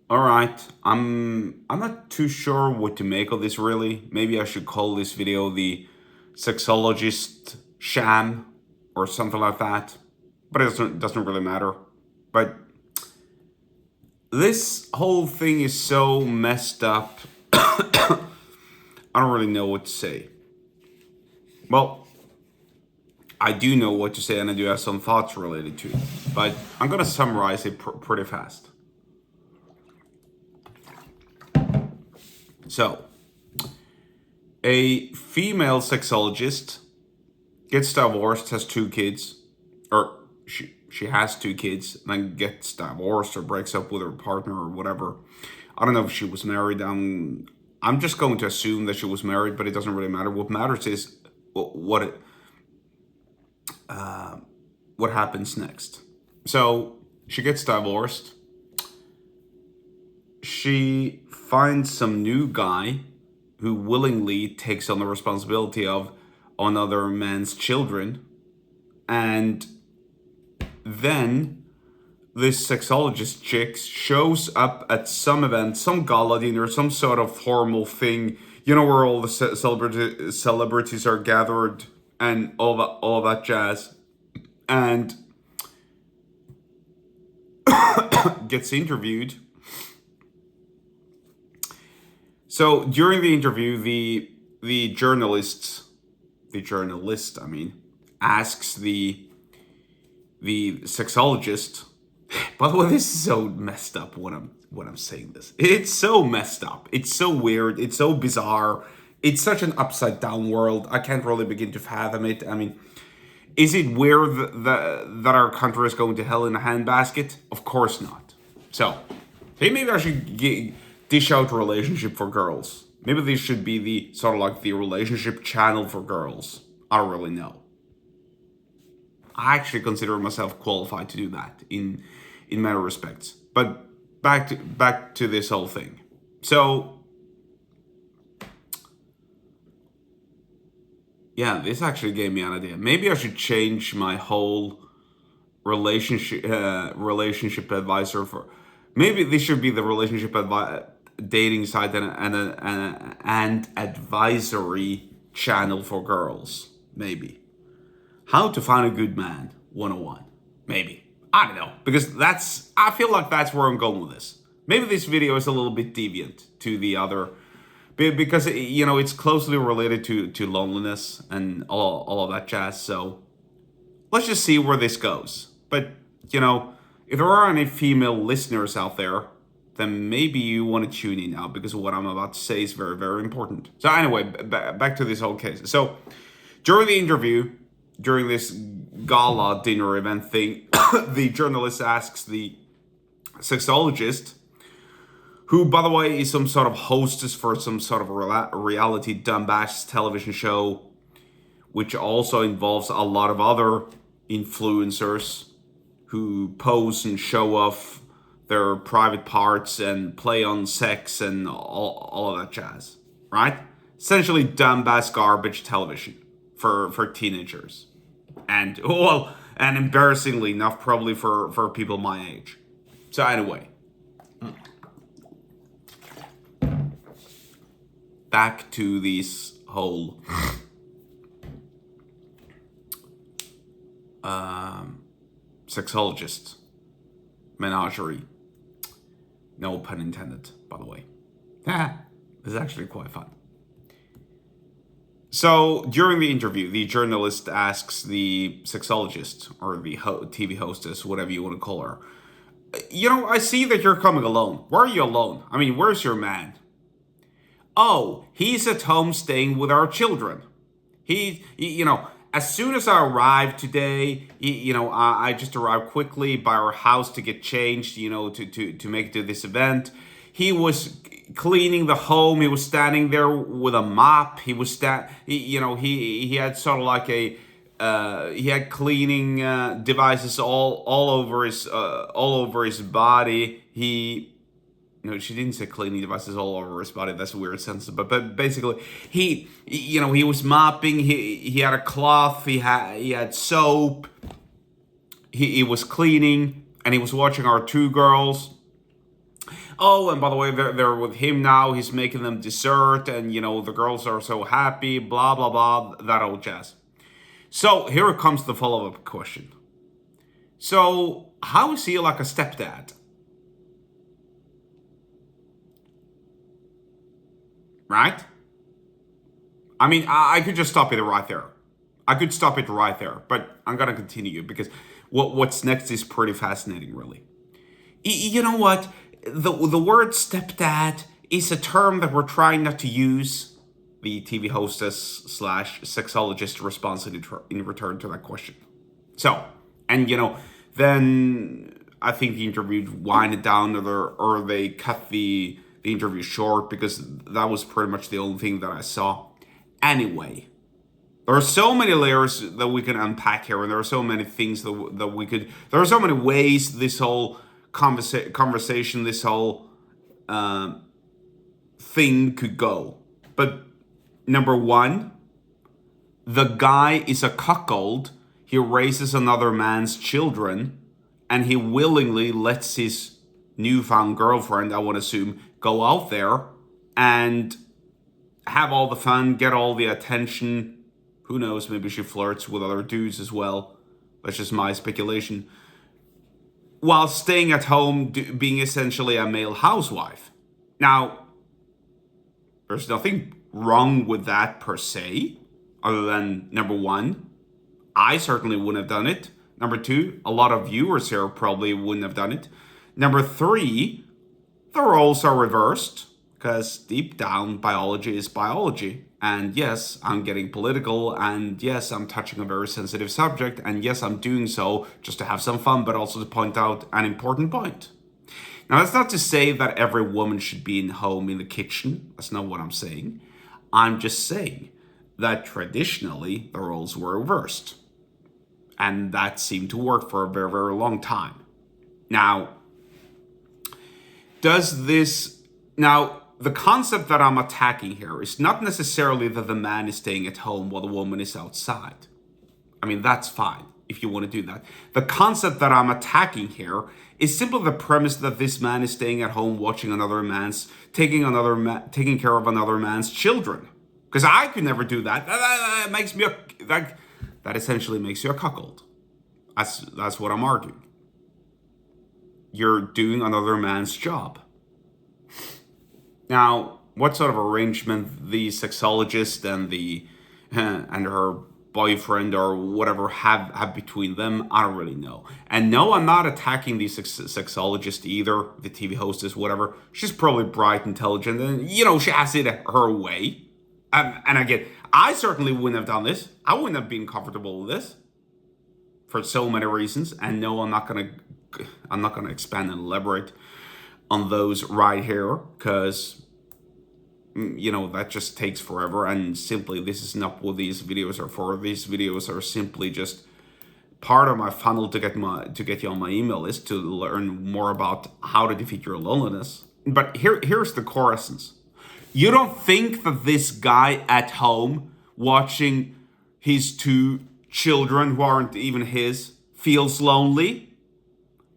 All right. I'm not too sure what to make of this really. Maybe I should call this video the Sexologist sham or something like that. But it doesn't really matter. But this whole thing is so messed up. I don't really know what to say. Well, I do know what to say and I do have some thoughts related to it. But I'm going to summarize it pretty fast. So, a female sexologist gets divorced, has two kids, or she has two kids, then gets divorced or breaks up with her partner or whatever. I don't know if she was married. I'm just going to assume that she was married, but it doesn't really matter. What matters is what happens next. So she gets divorced. She finds some new guy who willingly takes on the responsibility of another man's children. And then this sexologist chick shows up at some event, some gala dinner, some sort of formal thing, where all the celebrities are gathered and all that jazz, and gets interviewed. So during the interview, the journalist, asks the sexologist. By the way, this is so messed up when I'm saying this. It's so messed up. It's so weird. It's so bizarre. It's such an upside down world. I can't really begin to fathom it. Is it weird that our country is going to hell in a handbasket? Of course not. So, hey, maybe I should dish out a relationship for girls. Maybe this should be the sort of like the relationship channel for girls. I don't really know. I actually consider myself qualified to do that in many respects. But back to this whole thing. So yeah, this actually gave me an idea. Maybe I should change my whole relationship advisor for. Maybe this should be the dating site and advisory channel for girls. Maybe. How to find a good man 101. Maybe. I don't know. Because I feel like that's where I'm going with this. Maybe this video is a little bit deviant to the other. Because, it's closely related to loneliness and all of that jazz. So let's just see where this goes. But, if there are any female listeners out there, then maybe you want to tune in now because what I'm about to say is very, very important. So anyway, back to this whole case. So during the interview, during this gala dinner event thing, the journalist asks the sexologist, who, by the way, is some sort of hostess for some sort of reality dumbass television show, which also involves a lot of other influencers who pose and show off their private parts and play on sex and all of that jazz, right? Essentially dumbass garbage television for teenagers. And embarrassingly enough, probably for people my age. So anyway, back to this whole sexologist menagerie. No pun intended, by the way. It's actually quite fun. So during the interview, the journalist asks the sexologist or the TV hostess, whatever you want to call her, I see that you're coming alone. Why are you alone? Where's your man? Oh, he's at home staying with our children. As soon as I arrived today, I just arrived quickly by our house to get changed, to make it to this event. He was cleaning the home. He was standing there with a mop. He was he had sort of like he had cleaning devices all over his body. She didn't say cleaning devices all over his body. That's a weird sentence, but basically, he was mopping. He had a cloth. He had soap. He was cleaning, and he was watching our two girls. Oh, and by the way, they're with him now. He's making them dessert, and the girls are so happy. Blah blah blah. That old jazz. So here comes the follow-up question. So how is he like a stepdad? Right? I mean, I could just stop it right there. I could stop it right there, but I'm gonna continue because what's next is pretty fascinating, really. You know what? The word stepdad is a term that we're trying not to use. The TV hostess slash sexologist responds in return to that question. So, and then I think the interview wind it down, or they cut the interview short because that was pretty much the only thing that I saw. Anyway, there are so many layers that we can unpack here, and there are so many things that we could. There are so many ways this whole conversation, this whole thing could go. But number one, the guy is a cuckold. He raises another man's children, and he willingly lets his newfound girlfriend, I would assume, go out there and have all the fun, get all the attention. Who knows, maybe she flirts with other dudes as well. That's just my speculation. While staying at home, being essentially a male housewife. Now, there's nothing wrong with that per se, other than number one, I certainly wouldn't have done it. Number two, a lot of viewers here probably wouldn't have done it. Number three, the roles are reversed, because deep down, biology is biology. And yes, I'm getting political, and yes, I'm touching a very sensitive subject, and yes, I'm doing so just to have some fun, but also to point out an important point. Now, that's not to say that every woman should be in home in the kitchen. That's not what I'm saying. I'm just saying that traditionally, the roles were reversed. And that seemed to work for a very, very long time. Now, the concept that I'm attacking here is not necessarily that the man is staying at home while the woman is outside. I mean, that's fine if you want to do that. The concept that I'm attacking here is simply the premise that this man is staying at home watching taking care of another man's children. Because I could never do that. That makes me that essentially makes you a cuckold. That's what I'm arguing. You're doing another man's job. Now, what sort of arrangement the sexologist and her boyfriend or whatever have between them, I don't really know. And no, I'm not attacking the sexologist either, the TV hostess, whatever. She's probably bright, intelligent, and she has it her way. And again, I certainly wouldn't have done this. I wouldn't have been comfortable with this for so many reasons. And no, I'm not gonna expand and elaborate on those right here, because that just takes forever, and simply this is not what these videos are for. These videos are simply just part of my funnel to get you on my email list to learn more about how to defeat your loneliness. But here's the core essence. You don't think that this guy at home watching his two children who aren't even his feels lonely?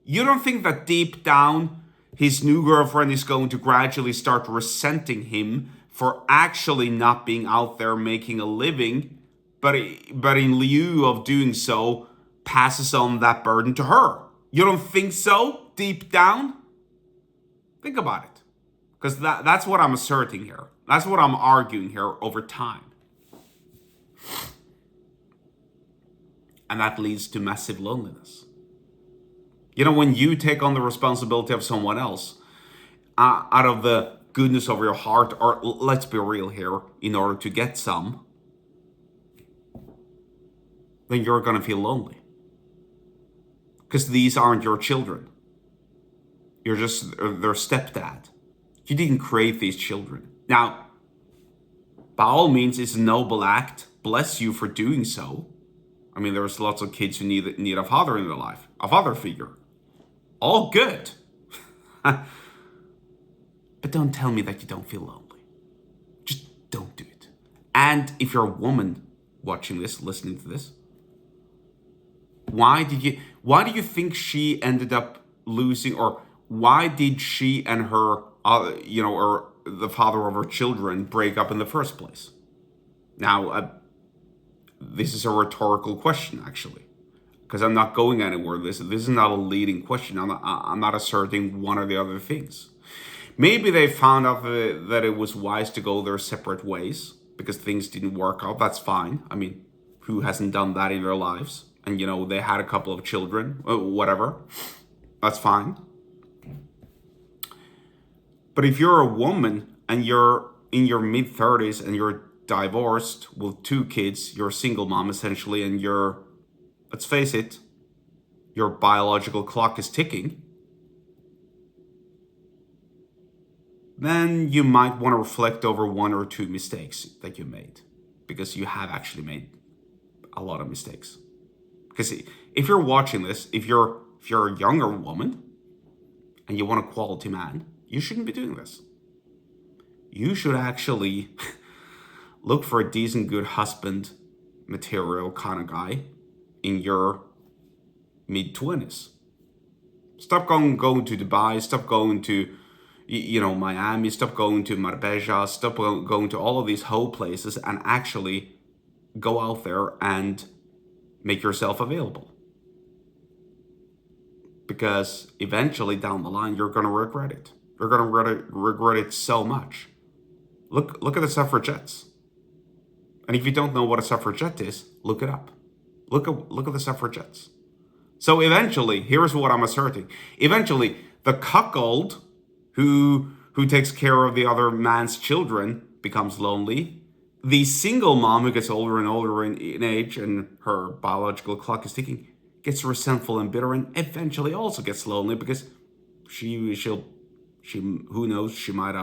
You don't think that deep down his new girlfriend is going to gradually start resenting him for actually not being out there making a living, but in lieu of doing so, passes on that burden to her? You don't think so, deep down? Think about it. Because that's what I'm asserting here. That's what I'm arguing here over time. And that leads to massive loneliness. When you take on the responsibility of someone else, out of the goodness of your heart, or let's be real here, in order to get some, then you're going to feel lonely. Because these aren't your children. You're just their stepdad. You didn't create these children. Now, by all means, it's a noble act. Bless you for doing so. I mean, there's lots of kids who need a father in their life, a father figure. All good. But don't tell me that you don't feel lonely. Just don't do it. And if you're a woman watching this, listening to this, why do you think she ended up losing, or why did she and her, or the father of her children break up in the first place? Now, this is a rhetorical question, actually, because I'm not going anywhere. This is not a leading question. I'm not asserting one or the other things. Maybe they found out that it was wise to go their separate ways because things didn't work out. That's fine. I mean, who hasn't done that in their lives? And, they had a couple of children, whatever. That's fine. But if you're a woman and you're in your mid-30s and you're divorced with 2 kids, you're a single mom essentially, and let's face it, your biological clock is ticking, then you might want to reflect over 1 or 2 mistakes that you made, because you have actually made a lot of mistakes. Because if you're watching this, if you're a younger woman and you want a quality man, you shouldn't be doing this. You should actually look for a decent, good husband material kind of guy in your mid-20s. Stop going to Dubai. Stop going to, Miami. Stop going to Marbella. Stop going to all of these whole places and actually go out there and make yourself available. Because eventually down the line, you're going to regret it. You're going to regret it so much. Look at the suffragettes. And if you don't know what a suffragette is, look it up. Look at the suffragettes. So eventually, here's what I'm asserting. Eventually, the cuckold who takes care of the other man's children becomes lonely. The single mom who gets older and older in age and her biological clock is ticking gets resentful and bitter and eventually also gets lonely because she who knows, she might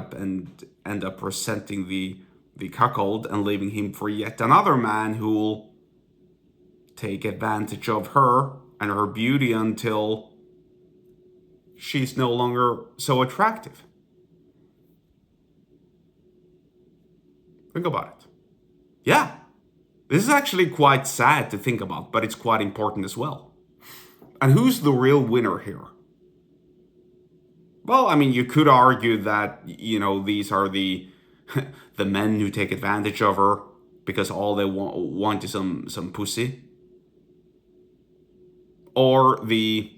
end up resenting the cuckold and leaving him for yet another man who'll take advantage of her and her beauty until she's no longer so attractive. Think about it. Yeah, this is actually quite sad to think about, but it's quite important as well. And who's the real winner here? Well, I mean, you could argue that, these are the the men who take advantage of her because all they want is some pussy. Or the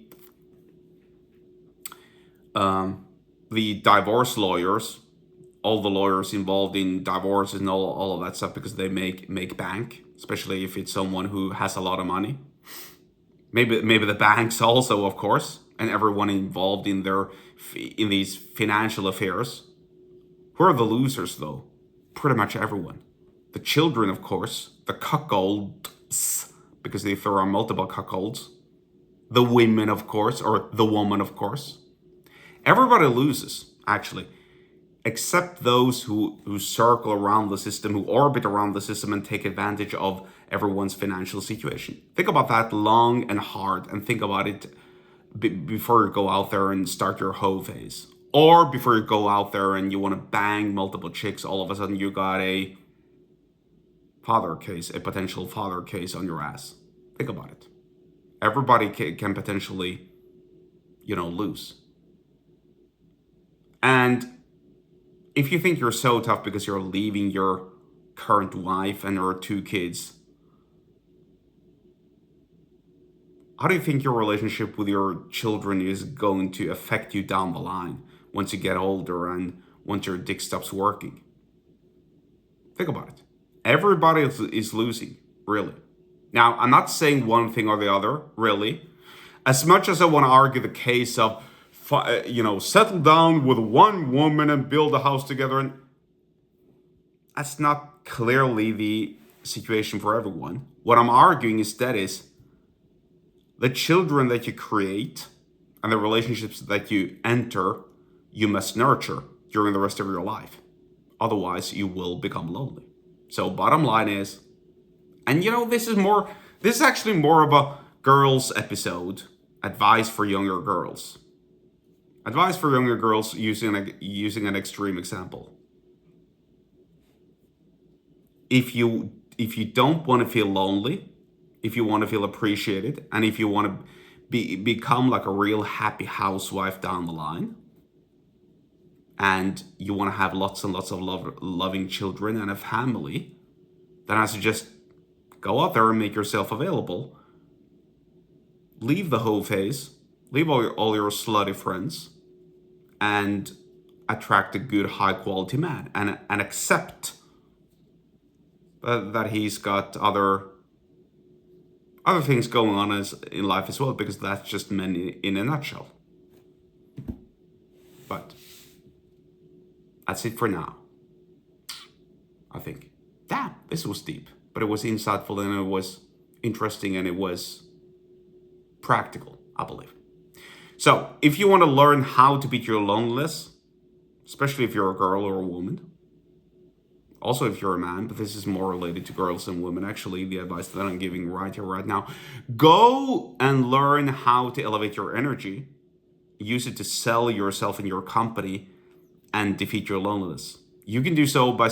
divorce lawyers, all the lawyers involved in divorces and all of that stuff because they make bank, especially if it's someone who has a lot of money. Maybe the banks also, of course, and everyone involved in these financial affairs. Who are the losers, though? Pretty much everyone. The children, of course, the cuckolds, because if there are multiple cuckolds. The women, of course, or the woman, of course. Everybody loses, actually, except those who circle around the system, who orbit around the system and take advantage of everyone's financial situation. Think about that long and hard, and think about it before you go out there and start your hoe phase. Or before you go out there and you want to bang multiple chicks, all of a sudden you got a potential father case on your ass. Think about it. Everybody can potentially, lose. And if you think you're so tough because you're leaving your current wife and her 2 kids, how do you think your relationship with your children is going to affect you down the line once you get older and once your dick stops working? Think about it. Everybody is losing, really. Now, I'm not saying one thing or the other, really. As much as I want to argue the case of, settle down with one woman and build a house together, and that's not clearly the situation for everyone. What I'm arguing instead is the children that you create and the relationships that you enter, you must nurture during the rest of your life. Otherwise, you will become lonely. So bottom line is, and this is actually more of a girls episode, advice for younger girls. Advice for younger girls using an extreme example. If you don't want to feel lonely, if you want to feel appreciated, and if you want to become like a real happy housewife down the line, and you want to have lots and lots of loving children and a family, then I suggest go out there and make yourself available. Leave the hoe phase, leave all your slutty friends, and attract a good, high quality man, and accept that he's got other things going on in life as well, because that's just men in a nutshell. But that's it for now, I think. Damn, this was deep, but it was insightful, and it was interesting, and it was practical, I believe. So if you want to learn how to beat your loneliness, especially if you're a girl or a woman, also if you're a man, but this is more related to girls and women, actually, the advice that I'm giving right here, right now, go and learn how to elevate your energy, use it to sell yourself and your company, and defeat your loneliness. You can do so by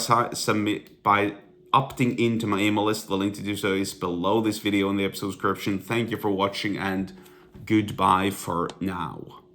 opting into my email list. The link to do so is below this video in the episode description. Thank you for watching, and goodbye for now.